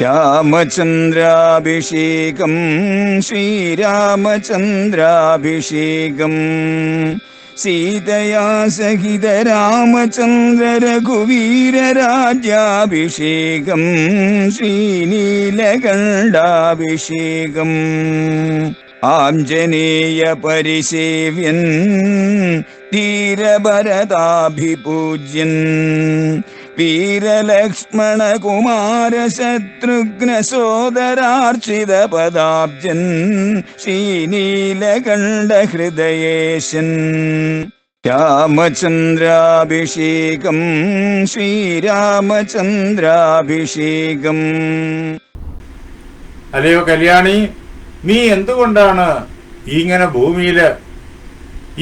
രാമചന്ദ്രാഭിഷേകം ശ്രീരാമചന്ദ്രാഭിഷേകം സീതയാ സഹിത രാമചന്ദ്ര രഘുവീരരാജ്യാഭിഷേകം ശ്രീനീലകണ്ഠാഭിഷേകം ആഞ്ജനേയ പരിസേവ്യൻ ധീരഭരതാഭിപൂജ്യൻ വീരലക്ഷ്മണ കുമാര ശത്രുഘ്ന സോദരാർച്ചിത പദാബ്ജൻ ശ്രീനീലകണ്ഠ ഹൃദയേശൻ രാമചന്ദ്രാഭിഷേകം ശ്രീരാമചന്ദ്രാഭിഷേകം. അല്ലയോ കല്യാണി, നീ എന്തുകൊണ്ടാണ് ഇങ്ങനെ ഭൂമിയില്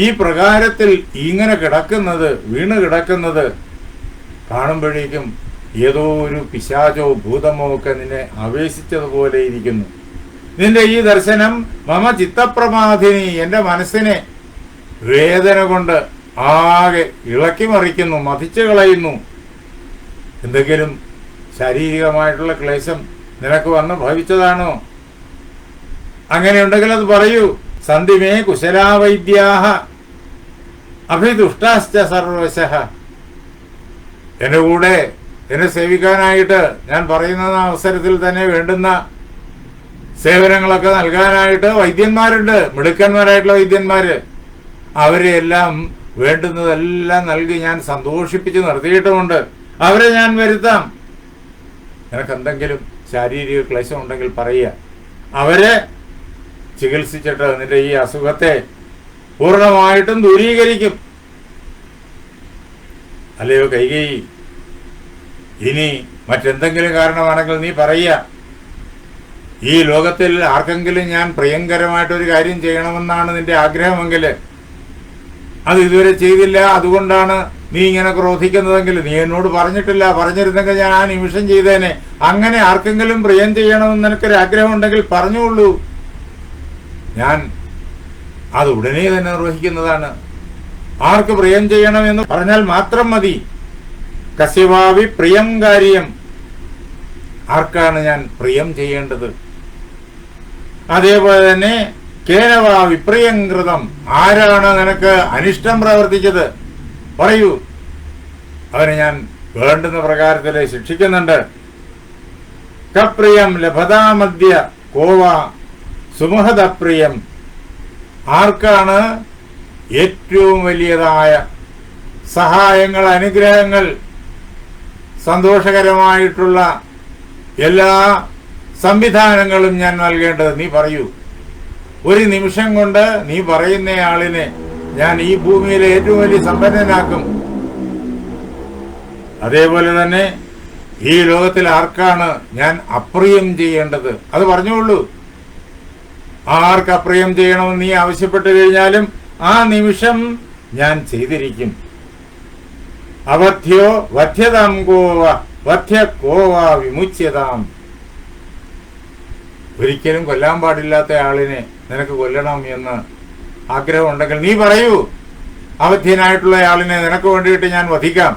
ഈ പ്രകാരത്തിൽ ഇങ്ങനെ കിടക്കുന്നത്, വീണ് കിടക്കുന്നത്? കാണുമ്പോഴേക്കും ഏതോ ഒരു പിശാചോ ഭൂതമോ ഒക്കെ നിന്നെ ആവേശിച്ചതുപോലെ ഇരിക്കുന്നു. നിന്റെ ഈ ദർശനം മമ ചിത്തപ്രമാധിനി, എന്റെ മനസ്സിനെ വേദന കൊണ്ട് ആകെ ഇളക്കി മറിക്കുന്നു, മതിച്ചു കളയുന്നു. എന്തെങ്കിലും ശാരീരികമായിട്ടുള്ള ക്ലേശം നിനക്ക് വന്ന് ഭവിച്ചതാണോ? അങ്ങനെയുണ്ടെങ്കിൽ അത് പറയൂ. സന്ധിമേ കുശലാവൈദ്യാഹ അഭിദുഷ്ടാശ്ച സർവശഃ. എന്റെ കൂടെ എന്നെ സേവിക്കാനായിട്ട് ഞാൻ പറയുന്ന അവസരത്തിൽ തന്നെ വേണ്ടുന്ന സേവനങ്ങളൊക്കെ നൽകാനായിട്ട് വൈദ്യന്മാരുണ്ട്, മിടുക്കന്മാരായിട്ടുള്ള വൈദ്യന്മാര്. അവരെയെല്ലാം വേണ്ടുന്നതെല്ലാം നൽകി ഞാൻ സന്തോഷിപ്പിച്ച് നിർത്തിയിട്ടുമുണ്ട്. അവരെ ഞാൻ വരുത്താം. നിനക്ക് എന്തെങ്കിലും ശാരീരിക ക്ലേശം ഉണ്ടെങ്കിൽ പറയുക. അവരെ ചികിത്സിച്ചിട്ട് നിന്റെ ഈ അസുഖത്തെ പൂർണ്ണമായിട്ടും ദൂരീകരിക്കും. അല്ലയോ കൈകേയി, ഇനി മറ്റെന്തെങ്കിലും കാരണമാണെങ്കിൽ നീ പറയുക. ഈ ലോകത്തിൽ ആർക്കെങ്കിലും ഞാൻ പ്രിയങ്കരമായിട്ടൊരു കാര്യം ചെയ്യണമെന്നാണ് നിന്റെ ആഗ്രഹമെങ്കിൽ അത് ഇതുവരെ ചെയ്തില്ല, അതുകൊണ്ടാണ് നീ ഇങ്ങനെ ക്രോധിക്കുന്നതെങ്കിൽ നീ എന്നോട് പറഞ്ഞിട്ടില്ല. പറഞ്ഞിരുന്നെങ്കിൽ ഞാൻ ആ നിമിഷം ചെയ്തേനെ. അങ്ങനെ ആർക്കെങ്കിലും പ്രിയം ചെയ്യണമെന്ന് നിനക്കൊരു ആഗ്രഹം ഉണ്ടെങ്കിൽ പറഞ്ഞുകൊള്ളൂ. ഞാൻ അത് ഉടനെ തന്നെ നിർവഹിക്കുന്നതാണ്. ആർക്ക് പ്രിയം ചെയ്യണമെന്ന് പറഞ്ഞാൽ മാത്രം മതി. കസ്യവാവി പ്രിയം കാര്യം. ആർക്കാണ് ഞാൻ പ്രിയം ചെയ്യേണ്ടത്? അതേപോലെ തന്നെ കേനവാ വിപ്രിയംകൃതം. ആരാണ് നിനക്ക് അനിഷ്ടം പ്രവർത്തിച്ചത്? പറയൂ. അവനെ ഞാൻ വേണ്ടുന്ന പ്രകാരത്തിൽ ശിക്ഷിക്കുന്നുണ്ട്. കപ്രിയം ലഭതാമദ്യ കോവാ സുമഹദപ്രിയം. ആർക്കാണ് ഏറ്റവും വലിയതായ സഹായങ്ങൾ, അനുഗ്രഹങ്ങൾ, സന്തോഷകരമായിട്ടുള്ള എല്ലാ സംവിധാനങ്ങളും ഞാൻ നൽകേണ്ടത്? നീ പറയൂ. ഒരു നിമിഷം കൊണ്ട് നീ പറയുന്നയാളിനെ ഞാൻ ഈ ഭൂമിയിലെ ഏറ്റവും വലിയ സമ്പന്നനാക്കും. അതേപോലെ തന്നെ ഈ ലോകത്തിൽ ആർക്കാണ് ഞാൻ അപ്രിയം ചെയ്യേണ്ടത്? അത് പറഞ്ഞോളൂ. ആർക്ക് അപ്രിയം ചെയ്യണമെന്ന് നീ ആവശ്യപ്പെട്ടു കഴിഞ്ഞാലും ആ നിമിഷം ഞാൻ ചെയ്തിരിക്കും. അവധ്യോ വധ്യതാം കോവ വധ്യ കോവ വിമുച്യതാം. ഒരിക്കലും കൊല്ലാൻ പാടില്ലാത്ത ആളിനെ നിനക്ക് കൊല്ലണം എന്ന് ആഗ്രഹം ഉണ്ടെങ്കിൽ നീ പറയൂ. അവധ്യനായിട്ടുള്ള ആളിനെ നിനക്ക് വേണ്ടിയിട്ട് ഞാൻ വധിക്കാം.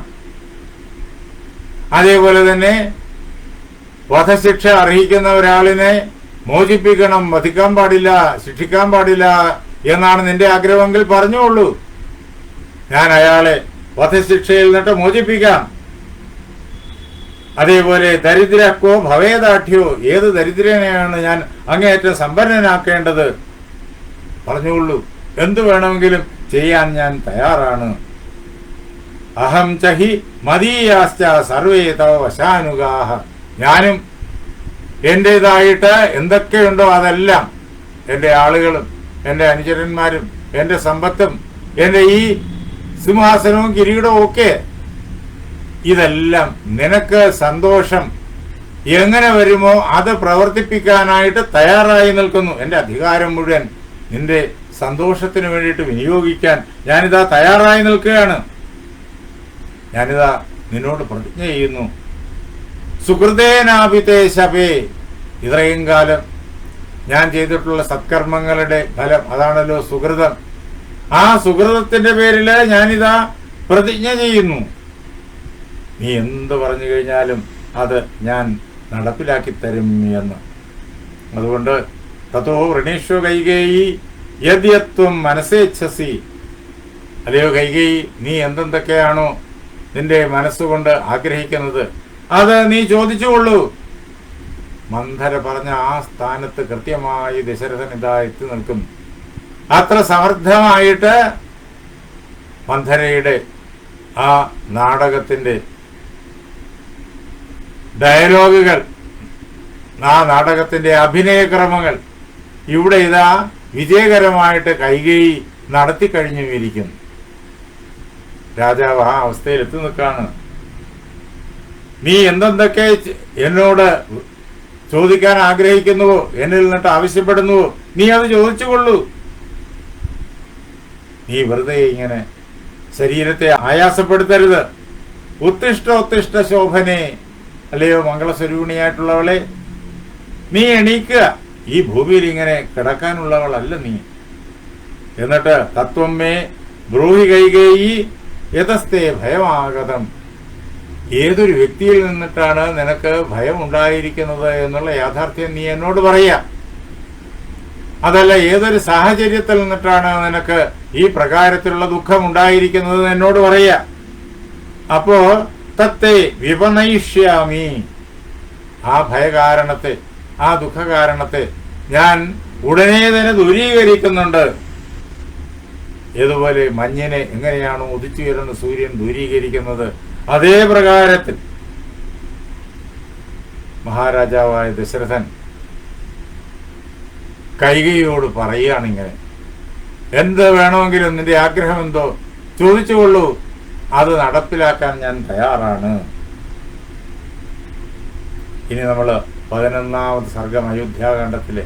അതേപോലെ തന്നെ വധശിക്ഷ അർഹിക്കുന്ന ഒരാളിനെ മോചിപ്പിക്കണം, വധിക്കാൻ പാടില്ല, ശിക്ഷിക്കാൻ പാടില്ല എന്നാണ് നിന്റെ ആഗ്രഹമെങ്കിൽ പറഞ്ഞോളൂ. ഞാൻ അയാളെ വധശിക്ഷയിൽ നിന്നിട്ട് മോചിപ്പിക്കാം. അതേപോലെ ദരിദ്രക്കോ ഭവേദാഠ്യോ, ഏത് ദരിദ്രനെയാണ് ഞാൻ അങ്ങേയറ്റം സമ്പന്നനാക്കേണ്ടത്? പറഞ്ഞോളൂ. എന്തു വേണമെങ്കിലും ചെയ്യാൻ ഞാൻ തയ്യാറാണ്. അഹം ചഹി മദീയാശ്ച സർവേ തവ വശാനുഗാഹ. ഞാനും എന്റേതായിട്ട് എന്തൊക്കെയുണ്ടോ അതെല്ലാം, എൻ്റെ ആളുകളും എൻ്റെ അനുചരന്മാരും എൻ്റെ സമ്പത്തും എൻ്റെ ഈ സിംഹാസനവും കിരീടവും ഒക്കെ, ഇതെല്ലാം നിനക്ക് സന്തോഷം എങ്ങനെ വരുമോ അത് പ്രവർത്തിപ്പിക്കാനായിട്ട് തയ്യാറായി നിൽക്കുന്നു. എൻ്റെ അധികാരം മുഴുവൻ നിന്റെ സന്തോഷത്തിന് വേണ്ടിയിട്ട് വിനിയോഗിക്കാൻ ഞാനിതാ തയ്യാറായി നിൽക്കുകയാണ്. ഞാനിതാ നിന്നോട് പ്രതിജ്ഞ ചെയ്യുന്നു. സുഹൃതേനാഭിതേ ശപേ. ഇത്രയും കാലം ഞാൻ ചെയ്തിട്ടുള്ള സത്കർമ്മങ്ങളുടെ ഫലം അതാണല്ലോ സുഹൃതം. ആ സുഹൃതത്തിന്റെ പേരിൽ ഞാനിതാ പ്രതിജ്ഞ ചെയ്യുന്നു. നീ എന്ത് പറഞ്ഞു കഴിഞ്ഞാലും അത് ഞാൻ നടപ്പിലാക്കി തരും എന്ന്. അതുകൊണ്ട് തതോ വൃണീഷു കൈകേയി യദ്യത്വം മനസ്സേച്ഛസി. അല്ലയോ കൈകേയി, നീ എന്തെന്തൊക്കെയാണോ നിന്റെ മനസ്സുകൊണ്ട് ആഗ്രഹിക്കുന്നത് അത് നീ ചോദിച്ചുകൊള്ളൂ. മന്ധര പറഞ്ഞ ആ സ്ഥാനത്ത് കൃത്യമായി ദശരഥൻ ഇതാ എത്തി നിൽക്കുന്നു. അത്ര സമർത്ഥമായിട്ട് മന്ധരയുടെ ആ നാടകത്തിന്റെ ഡയലോഗുകൾ, ആ നാടകത്തിന്റെ അഭിനയക്രമങ്ങൾ ഇവിടെ ഇതാ വിജയകരമായിട്ട് കൈകേയി നടത്തിക്കഴിഞ്ഞിരിക്കുന്നു. രാജാവ് ആ അവസ്ഥയിൽ എത്തി നിൽക്കാണ്. നീ എന്തെന്തൊക്കെ എന്നോട് ചോദിക്കാൻ ആഗ്രഹിക്കുന്നുവോ, എന്നിൽ നിന്നിട്ട് ആവശ്യപ്പെടുന്നുവോ, നീ അത് ചോദിച്ചുകൊള്ളൂ. നീ വെറുതെ ഇങ്ങനെ ശരീരത്തെ ആയാസപ്പെടുത്തരുത്. ഉത്തിഷ്ട ശോഭനെ, അല്ലയോ മംഗളസ്വരൂപിണിയായിട്ടുള്ളവളെ, നീ എണീക്കുക. ഈ ഭൂമിയിൽ ഇങ്ങനെ കിടക്കാനുള്ളവളല്ല നീ. എന്നിട്ട് തത്വമേ ബ്രൂഹി കൈകേയി യതസ്തേ ഭയമാഗതം. ഏതൊരു വ്യക്തിയിൽ നിന്നിട്ടാണ് നിനക്ക് ഭയം ഉണ്ടായിരിക്കുന്നത് എന്നുള്ള യാഥാർത്ഥ്യം നീ എന്നോട് പറയാ. അതല്ല, ഏതൊരു സാഹചര്യത്തിൽ നിന്നിട്ടാണ് നിനക്ക് ഈ പ്രകാരത്തിലുള്ള ദുഃഖം ഉണ്ടായിരിക്കുന്നത് എന്നോട് പറയാ. അപ്പോ തത്തെ വിപനയിഷ്യാമി. ആ ഭയകാരണത്തെ, ആ ദുഃഖകാരണത്തെ ഞാൻ ഉടനെ തന്നെ ദൂരീകരിക്കുന്നുണ്ട്. ഏതുപോലെ മഞ്ഞിനെ എങ്ങനെയാണോ ഉദിച്ചുയരുന്ന സൂര്യൻ ദൂരീകരിക്കുന്നത്, അതേ പ്രകാരത്തിൽ മഹാരാജാവായ ദശരഥൻ കൈകേയിയോട് പറയുകയാണ് ഇങ്ങനെ, എന്ത് വേണമെങ്കിലും നിന്റെ ആഗ്രഹം എന്തോ ചോദിച്ചുകൊള്ളൂ, അത് നടപ്പിലാക്കാൻ ഞാൻ തയ്യാറാണ്. ഇനി നമ്മൾ 11ാമത് സർഗം അയോധ്യാകാന്ഡത്തിലെ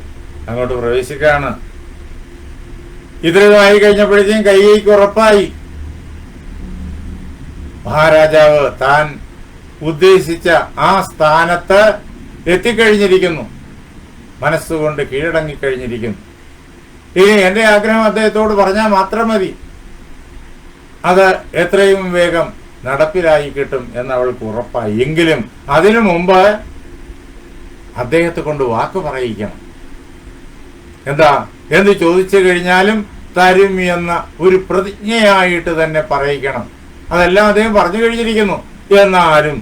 അങ്ങോട്ട് പ്രവേശിക്കുകയാണ്. ഇത്രയുമായി കഴിഞ്ഞപ്പോഴത്തേക്കും കൈകേയിക്ക് ഉറപ്പായി മഹാരാജാവ് താൻ ഉദ്ദേശിച്ച ആ സ്ഥാനത്ത് എത്തിക്കഴിഞ്ഞിരിക്കുന്നു, മനസ്സുകൊണ്ട് കീഴടങ്ങിക്കഴിഞ്ഞിരിക്കുന്നു. ഇനി എന്റെ ആഗ്രഹം അദ്ദേഹത്തോട് പറഞ്ഞാൽ മാത്രം മതി, അത് എത്രയും വേഗം നടപ്പിലായി കിട്ടും എന്ന് അവൾക്ക് ഉറപ്പായി. എങ്കിലും അതിനു മുമ്പ് അദ്ദേഹത്തെ കൊണ്ട് വാക്ക് പറയിക്കണം. എന്താ, എന്ത് ചോദിച്ചു കഴിഞ്ഞാലും തരും എന്ന ഒരു പ്രതിജ്ഞയായിട്ട് തന്നെ പറയിക്കണം. അതെല്ലാം അദ്ദേഹം പറഞ്ഞു കഴിഞ്ഞിരിക്കുന്നു. എന്നാലും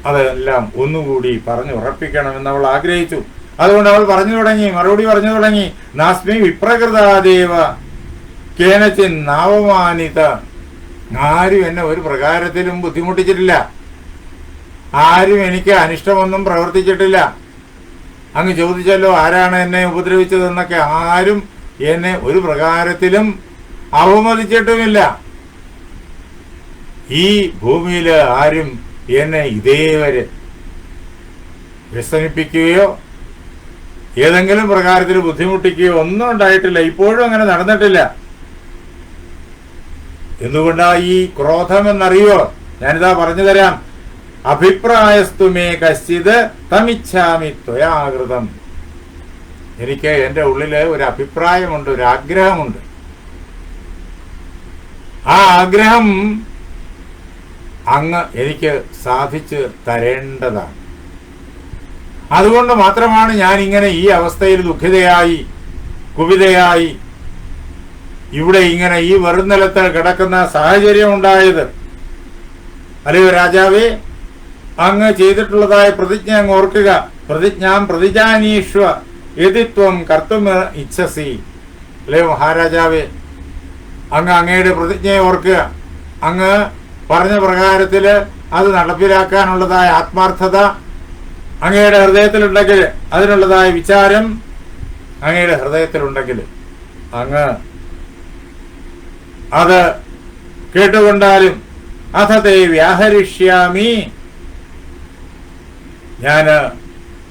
അതെല്ലാം ഒന്നുകൂടി പറഞ്ഞു ഉറപ്പിക്കണമെന്ന് അവൾ ആഗ്രഹിച്ചു. അതുകൊണ്ട് അവൾ പറഞ്ഞു തുടങ്ങി, മറുപടി പറഞ്ഞു തുടങ്ങി. നാസ്മി വിപ്രകൃതാദേവ കേനച്ചിൻ നാവമാനിത. ആരും എന്നെ ഒരു പ്രകാരത്തിലും ബുദ്ധിമുട്ടിച്ചിട്ടില്ല, ആരും എനിക്ക് അനിഷ്ടമൊന്നും പ്രവർത്തിച്ചിട്ടില്ല. അങ്ങ് ചോദിച്ചല്ലോ ആരാണ് എന്നെ ഉപദ്രവിച്ചതെന്നൊക്കെ. ആരും എന്നെ ഒരു പ്രകാരത്തിലും അവമതിച്ചിട്ടുമില്ല. ഈ ഭൂമിയിൽ ആരും എന്നെ ഇതേവരെ വ്യസനിപ്പിക്കുകയോ ഏതെങ്കിലും പ്രകാരത്തിൽ ബുദ്ധിമുട്ടിക്കുകയോ ഒന്നും ഉണ്ടായിട്ടില്ല. ഇപ്പോഴും അങ്ങനെ നടന്നിട്ടില്ല. എന്തുകൊണ്ടാ ഈ ക്രോധം എന്നറിയോ? ഞാനിതാ പറഞ്ഞു തരാം. അഭിപ്രായസ്തുമേ കശ്ചിത് തമിച്ഛാമി ത്വയാകൃതം. എനിക്ക് എൻ്റെ ഉള്ളില് ഒരു അഭിപ്രായമുണ്ട്, ഒരു ആഗ്രഹമുണ്ട്. ആ ആഗ്രഹം അങ്ങ് എനിക്ക് സാധിച്ചു തരേണ്ടതാണ്. അതുകൊണ്ട് മാത്രമാണ് ഞാൻ ഇങ്ങനെ ഈ അവസ്ഥയിൽ ദുഃഖിതയായി കുപിതയായി ഇവിടെ ഇങ്ങനെ ഈ വെറുനിലത്ത് കിടക്കുന്ന സാഹചര്യം ഉണ്ടായത്. അല്ലയോ രാജാവേ, അങ്ങ് ചെയ്തിട്ടുള്ളതായ പ്രതിജ്ഞ അങ്ങ് ഓർക്കുക. പ്രതിജ്ഞാം പ്രതിജാനീഷ്വ യതിത്വം കർത്തും ഇച്ഛസി. അല്ലയോ മഹാരാജാവേ, അങ്ങ് അങ്ങയുടെ പ്രതിജ്ഞയെ ഓർക്കുക. അങ്ങ് പറഞ്ഞ പ്രകാരത്തില് അത് നടപ്പിലാക്കാനുള്ളതായ ആത്മാർത്ഥത അങ്ങയുടെ ഹൃദയത്തിലുണ്ടെങ്കിൽ, അതിനുള്ളതായ വിചാരം അങ്ങയുടെ ഹൃദയത്തിലുണ്ടെങ്കിൽ അങ്ങ് അത് കേട്ടുകൊണ്ടാലും അഥതേ വ്യാഹരിഷ്യാമി, ഞാന്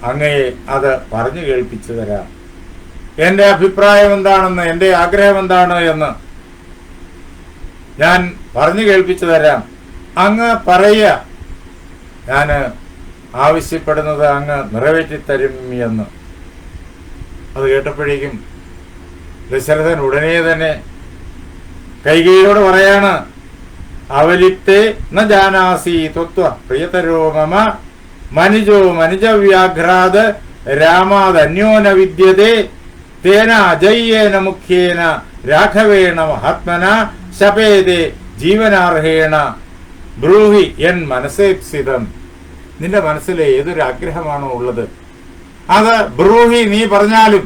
അങ്ങയെ അത് പറഞ്ഞു കേൾപ്പിച്ചു തരാം. എന്റെ അഭിപ്രായം എന്താണെന്ന്, എന്റെ ആഗ്രഹം എന്താണ് എന്ന് ഞാൻ പറഞ്ഞു കേൾപ്പിച്ചു തരാം. അങ്ങ് പറയുക, ഞാന് ആവശ്യപ്പെടുന്നത് അങ്ങ് നിറവേറ്റിത്തരും എന്ന്. അത് കേട്ടപ്പോഴേക്കും ദശരഥൻ ഉടനെ തന്നെ കൈകേയിയോട് പറയാണ്, അവലിപ്തേ ന ജാനാസി ത്വത്വ പ്രിയതരോ മമ മനുജോ മനുജവ്യാഘ്രാത് രാമാദന്യോന വിദ്യതേ തേന അജയ്യേന മുഖ്യേന രാഘവേണ മഹാത്മന ശപേതേ ജീവനാർഹേണ ബ്രൂഹി എൻ മനസ്സേപ്സിതം. നിന്റെ മനസ്സിൽ ഏതൊരു ആഗ്രഹമാണോ ഉള്ളത് അത് ബ്രൂഹി, നീ പറഞ്ഞാലും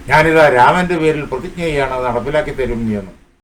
ഞാനിതാ രാമന്റെ പേരിൽ പ്രതിജ്ഞ ചെയ്യാണ്, അത് നടപ്പിലാക്കി തരും എന്ന്.